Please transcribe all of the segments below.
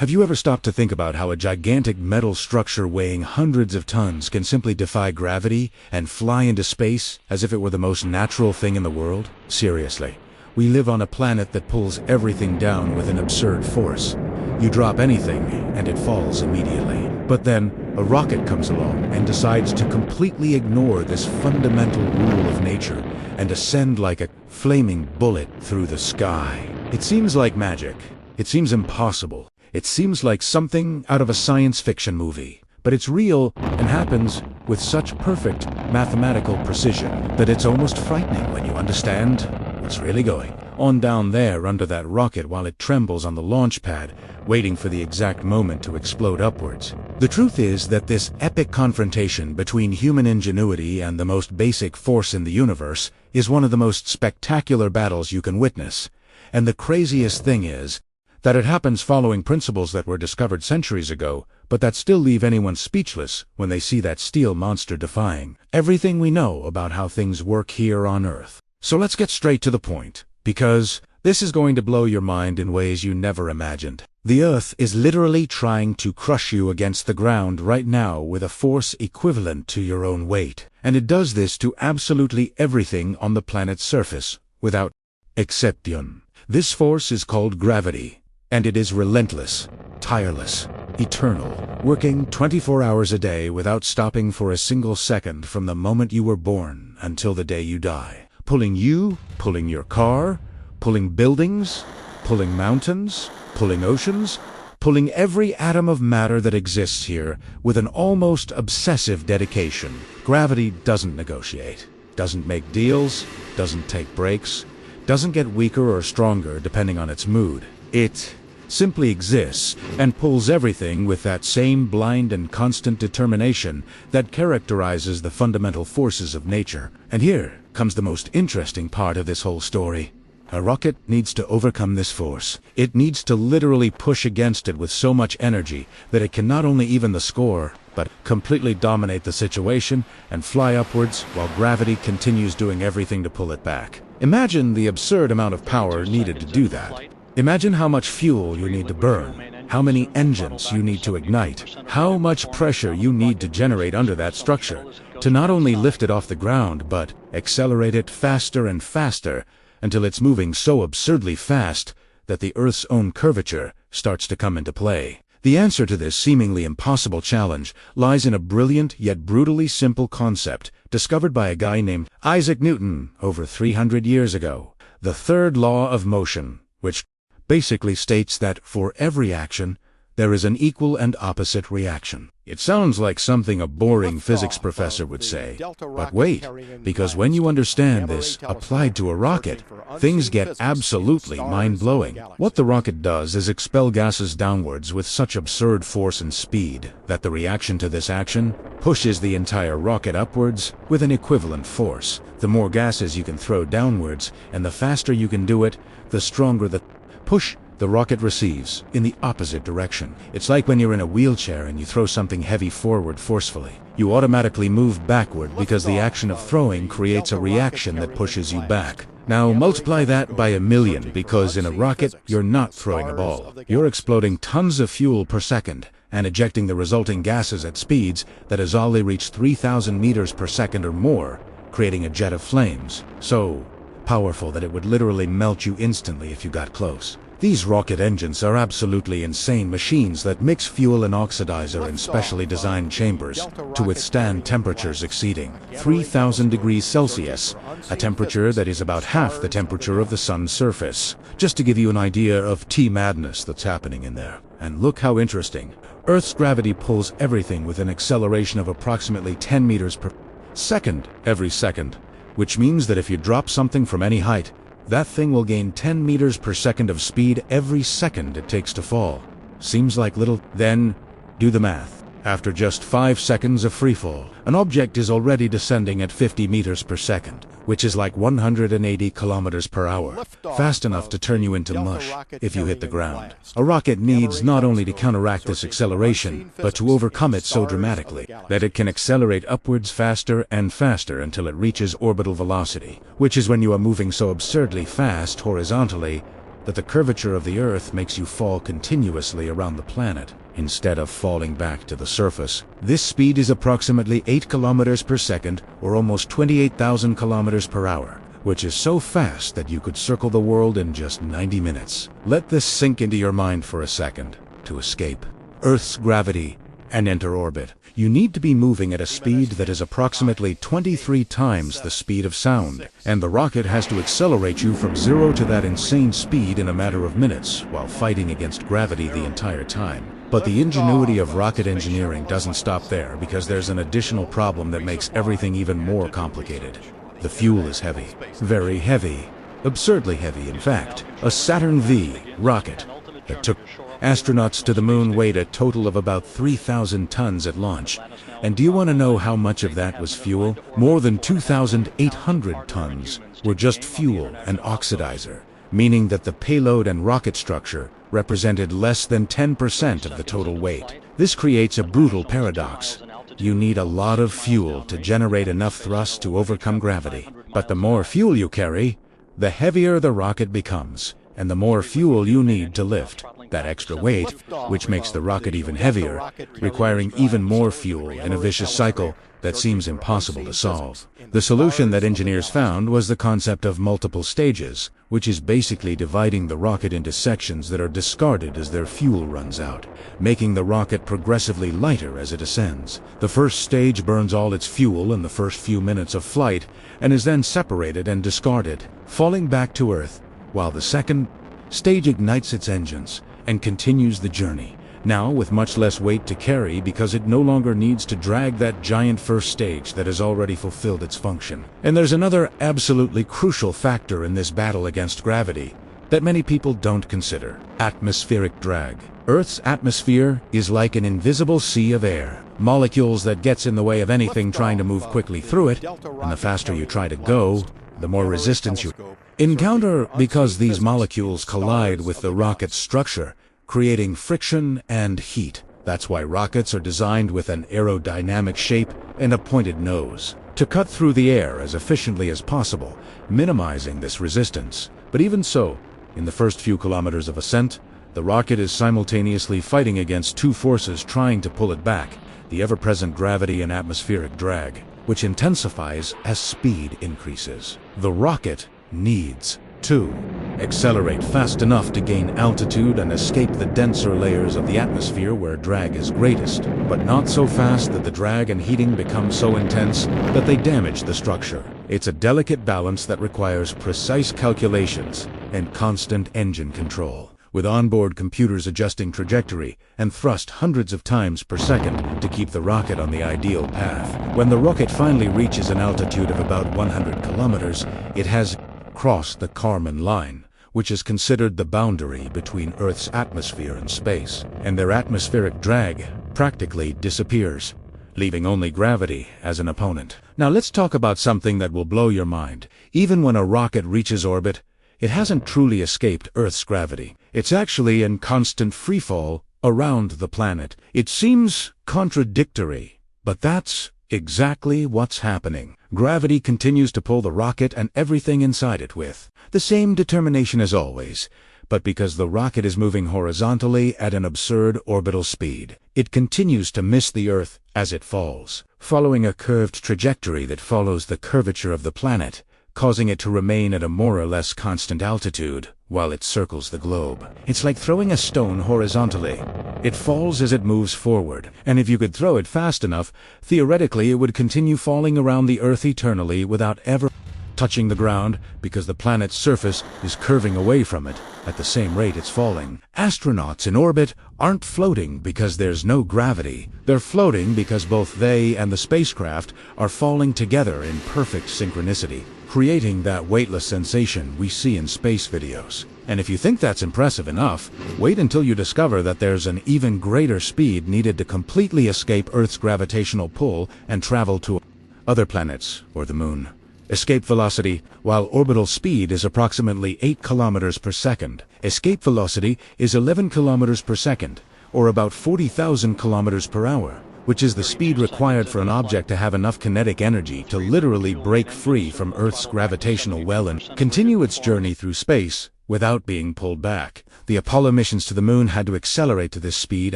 Have you ever stopped to think about how a gigantic metal structure weighing hundreds of tons can simply defy gravity and fly into space as if it were the most natural thing in the world? Seriously, we live on a planet that pulls everything down with an absurd force. You drop anything and it falls immediately. But then, a rocket comes along and decides to completely ignore this fundamental rule of nature and ascend like a flaming bullet through the sky. It seems like magic. It seems impossible. It seems like something out of a science fiction movie, but it's real and happens with such perfect mathematical precision that it's almost frightening when you understand what's really going on down there under that rocket while it trembles on the launch pad, waiting for the exact moment to explode upwards. The truth is that this epic confrontation between human ingenuity and the most basic force in the universe is one of the most spectacular battles you can witness. And the craziest thing is that it happens following principles that were discovered centuries ago, but that still leave anyone speechless when they see that steel monster defying everything we know about how things work here on Earth. So let's get straight to the point, because this is going to blow your mind in ways you never imagined. The Earth is literally trying to crush you against the ground right now with a force equivalent to your own weight. And it does this to absolutely everything on the planet's surface, without exception. This force is called gravity. And it is relentless, tireless, eternal, working 24 hours a day without stopping for a single second from the moment you were born until the day you die. Pulling you, pulling your car, pulling buildings, pulling mountains, pulling oceans, pulling every atom of matter that exists here with an almost obsessive dedication. Gravity doesn't negotiate, doesn't make deals, doesn't take breaks, doesn't get weaker or stronger depending on its mood. It simply exists and pulls everything with that same blind and constant determination that characterizes the fundamental forces of nature. And here comes the most interesting part of this whole story. A rocket needs to overcome this force. It needs to literally push against it with so much energy that it can not only even the score, but completely dominate the situation and fly upwards while gravity continues doing everything to pull it back. Imagine the absurd amount of power needed to do that. Imagine how much fuel you need to burn, how many engines you need to ignite, how much pressure you need to generate under that structure to not only lift it off the ground, but accelerate it faster and faster until it's moving so absurdly fast that the Earth's own curvature starts to come into play. The answer to this seemingly impossible challenge lies in a brilliant yet brutally simple concept discovered by a guy named Isaac Newton over 300 years ago, the third law of motion, which basically states that for every action, there is an equal and opposite reaction. It sounds like something a boring physics professor would say, but wait, because when you understand this applied to a rocket, things get absolutely mind-blowing. What the rocket does is expel gases downwards with such absurd force and speed that the reaction to this action pushes the entire rocket upwards with an equivalent force. The more gases you can throw downwards, and the faster you can do it, the stronger the push the rocket receives in the opposite direction. It's like when you're in a wheelchair and you throw something heavy forward forcefully. You automatically move backward because the action of throwing creates a reaction that pushes you back. Now multiply that by 1,000,000, because in a rocket you're not throwing a ball. You're exploding tons of fuel per second and ejecting the resulting gases at speeds that as all they reach 3,000 meters per second or more, creating a jet of flames. So powerful that it would literally melt you instantly if you got close. These rocket engines are absolutely insane machines that mix fuel and oxidizer in specially designed chambers to withstand temperatures exceeding 3,000 degrees Celsius, a temperature that is about half the temperature of the sun's surface. Just to give you an idea of T-madness that's happening in there. And look how interesting. Earth's gravity pulls everything with an acceleration of approximately 10 meters per second every second, which means that if you drop something from any height, that thing will gain 10 meters per second of speed every second it takes to fall. Seems like little. Then, do the math. After just 5 seconds of freefall, an object is already descending at 50 meters per second, which is like 180 kilometers per hour, fast enough to turn you into mush if you hit the ground. A rocket needs not only to counteract this acceleration, but to overcome it so dramatically that it can accelerate upwards faster and faster until it reaches orbital velocity, which is when you are moving so absurdly fast horizontally that the curvature of the Earth makes you fall continuously around the planet, instead of falling back to the surface. This speed is approximately 8 kilometers per second, or almost 28,000 kilometers per hour, which is so fast that you could circle the world in just 90 minutes. Let this sink into your mind for a second. To escape Earth's gravity and enter orbit, you need to be moving at a speed that is approximately 23 times the speed of sound, and the rocket has to accelerate you from zero to that insane speed in a matter of minutes while fighting against gravity the entire time. But the ingenuity of rocket engineering doesn't stop there, because there's an additional problem that makes everything even more complicated. The fuel is heavy. Very heavy. Absurdly heavy, in fact. A Saturn V rocket that took astronauts to the moon weighed a total of about 3,000 tons at launch. And do you want to know how much of that was fuel? More than 2,800 tons were just fuel and oxidizer, meaning that the payload and rocket structure represented less than 10% of the total weight. This creates a brutal paradox. You need a lot of fuel to generate enough thrust to overcome gravity. But the more fuel you carry, the heavier the rocket becomes, and the more fuel you need to lift that extra weight, which makes the rocket even heavier, requiring even more fuel in a vicious cycle that seems impossible to solve. The solution that engineers found was the concept of multiple stages, which is basically dividing the rocket into sections that are discarded as their fuel runs out, making the rocket progressively lighter as it ascends. The first stage burns all its fuel in the first few minutes of flight and is then separated and discarded, falling back to Earth, while the second stage ignites its engines and continues the journey, now with much less weight to carry because it no longer needs to drag that giant first stage that has already fulfilled its function. And there's another absolutely crucial factor in this battle against gravity that many people don't consider: atmospheric drag. Earth's atmosphere is like an invisible sea of air, molecules that gets in the way of anything trying to move quickly through it, and the faster you try to go, the more resistance you encounter, because these molecules collide with the rocket's structure, creating friction and heat. That's why rockets are designed with an aerodynamic shape and a pointed nose, to cut through the air as efficiently as possible, minimizing this resistance. But even so, in the first few kilometers of ascent, the rocket is simultaneously fighting against two forces trying to pull it back: the ever-present gravity and atmospheric drag, which intensifies as speed increases. The rocket needs to accelerate fast enough to gain altitude and escape the denser layers of the atmosphere where drag is greatest, but not so fast that the drag and heating become so intense that they damage the structure. It's a delicate balance that requires precise calculations and constant engine control, with onboard computers adjusting trajectory and thrust hundreds of times per second to keep the rocket on the ideal path. When the rocket finally reaches an altitude of about 100 kilometers, it has crossed the Kármán line, which is considered the boundary between Earth's atmosphere and space, and their atmospheric drag practically disappears, leaving only gravity as an opponent. Now let's talk about something that will blow your mind. Even when a rocket reaches orbit, it hasn't truly escaped Earth's gravity. It's actually in constant freefall around the planet. It seems contradictory, but that's exactly what's happening. Gravity continues to pull the rocket and everything inside it with the same determination as always, but because the rocket is moving horizontally at an absurd orbital speed, it continues to miss the Earth as it falls, following a curved trajectory that follows the curvature of the planet, causing it to remain at a more or less constant altitude while it circles the globe. It's like throwing a stone horizontally. It falls as it moves forward, and if you could throw it fast enough, theoretically it would continue falling around the Earth eternally without ever touching the ground, because the planet's surface is curving away from it at the same rate it's falling. Astronauts in orbit aren't floating because there's no gravity. They're floating because both they and the spacecraft are falling together in perfect synchronicity, creating that weightless sensation we see in space videos. And if you think that's impressive enough, wait until you discover that there's an even greater speed needed to completely escape Earth's gravitational pull and travel to other planets or the moon. Escape velocity, while orbital speed is approximately 8 kilometers per second. Escape velocity is 11 kilometers per second, or about 40,000 kilometers per hour, which is the speed required for an object to have enough kinetic energy to literally break free from Earth's gravitational well and continue its journey through space without being pulled back. The Apollo missions to the moon had to accelerate to this speed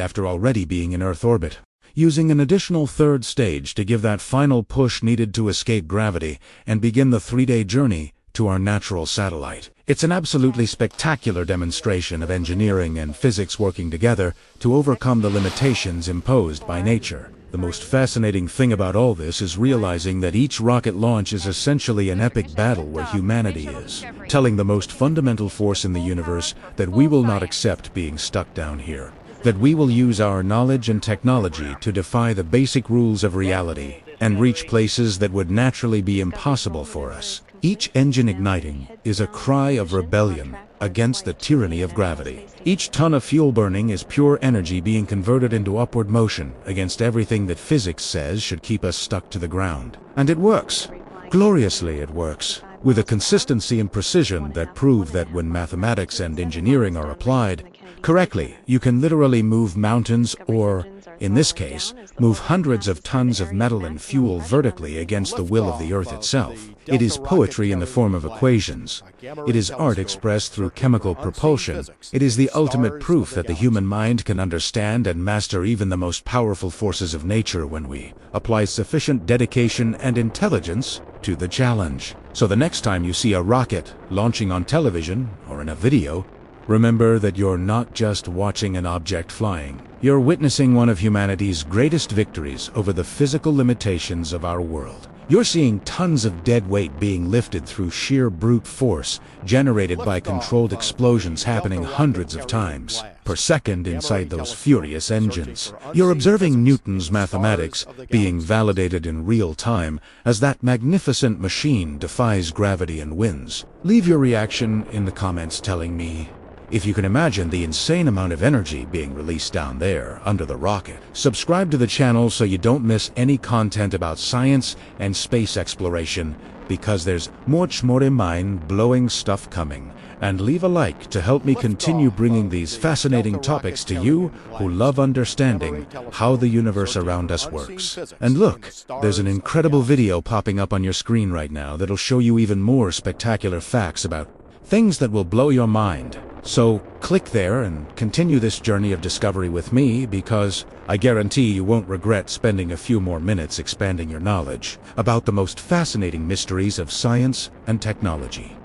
after already being in Earth orbit, using an additional third stage to give that final push needed to escape gravity and begin the 3-day journey to our natural satellite. It's an absolutely spectacular demonstration of engineering and physics working together to overcome the limitations imposed by nature. The most fascinating thing about all this is realizing that each rocket launch is essentially an epic battle where humanity is, telling the most fundamental force in the universe that we will not accept being stuck down here, that we will use our knowledge and technology to defy the basic rules of reality and reach places that would naturally be impossible for us. Each engine igniting is a cry of rebellion against the tyranny of gravity. Each ton of fuel burning is pure energy being converted into upward motion against everything that physics says should keep us stuck to the ground. And it works. Gloriously it works, with a consistency and precision that prove that when mathematics and engineering are applied correctly, you can literally move mountains or, in this case, move hundreds of tons of metal and fuel vertically against the will of the Earth itself. It is poetry in the form of equations. It is art expressed through chemical propulsion. It is the ultimate proof that the human mind can understand and master even the most powerful forces of nature when we apply sufficient dedication and intelligence to the challenge. So the next time you see a rocket launching on television or in a video, remember that you're not just watching an object flying. You're witnessing one of humanity's greatest victories over the physical limitations of our world. You're seeing tons of dead weight being lifted through sheer brute force generated by controlled explosions happening hundreds of times per second inside those furious engines. You're observing Newton's mathematics being validated in real time as that magnificent machine defies gravity and wins. Leave your reaction in the comments telling me if you can imagine the insane amount of energy being released down there under the rocket. Subscribe to the channel so you don't miss any content about science and space exploration, because there's much more mind-blowing stuff coming. And leave a like to help me continue bringing these fascinating topics to you who love understanding how the universe around us works. And look, there's an incredible video popping up on your screen right now that'll show you even more spectacular facts about things that will blow your mind. So click there and continue this journey of discovery with me, because I guarantee you won't regret spending a few more minutes expanding your knowledge about the most fascinating mysteries of science and technology.